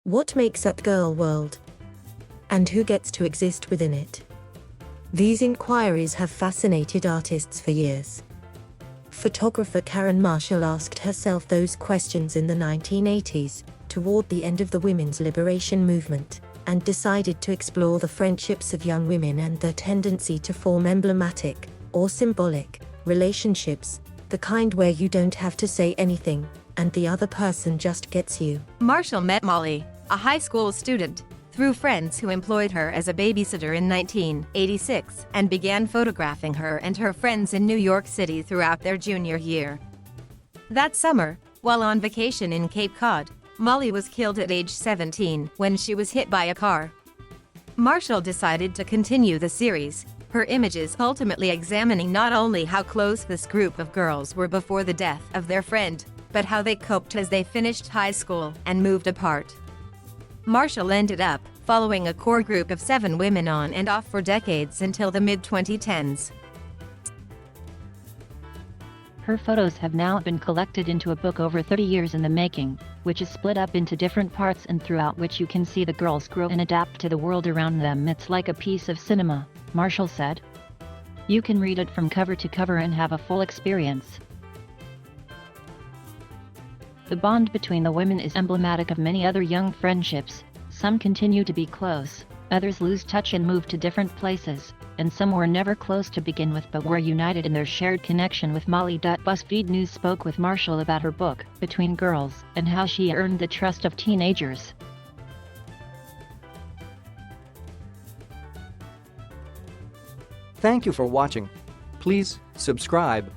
What makes up girl world? And who gets to exist within it? These inquiries have fascinated artists for years. Photographer Karen Marshall asked herself those questions in the 1980s, toward the end of the women's liberation movement, and decided to explore the friendships of young women and their tendency to form emblematic, or symbolic, relationships, the kind where you don't have to say anything, and the other person just gets you. Marshall met Molly, a high school student, through friends who employed her as a babysitter in 1986, and began photographing her and her friends in New York City throughout their junior year. That summer, while on vacation in Cape Cod, Molly was killed at age 17 when she was hit by a car. Marshall decided to continue the series, her images ultimately examining not only how close this group of girls were before the death of their friend, but how they coped as they finished high school and moved apart. Marshall ended up following a core group of 7 women on and off for decades until the mid-2010s. Her photos have now been collected into a book over 30 years in the making, which is split up into different parts and throughout which you can see the girls grow and adapt to the world around them. It's like a piece of cinema, Marshall said. You can read it from cover to cover and have a full experience. The bond between the women is emblematic of many other young friendships. Some continue to be close, others lose touch and move to different places, and some were never close to begin with but were united in their shared connection with Molly. BuzzFeed News spoke with Marshall about her book, Between Girls, and how she earned the trust of teenagers. Thank you for watching. Please subscribe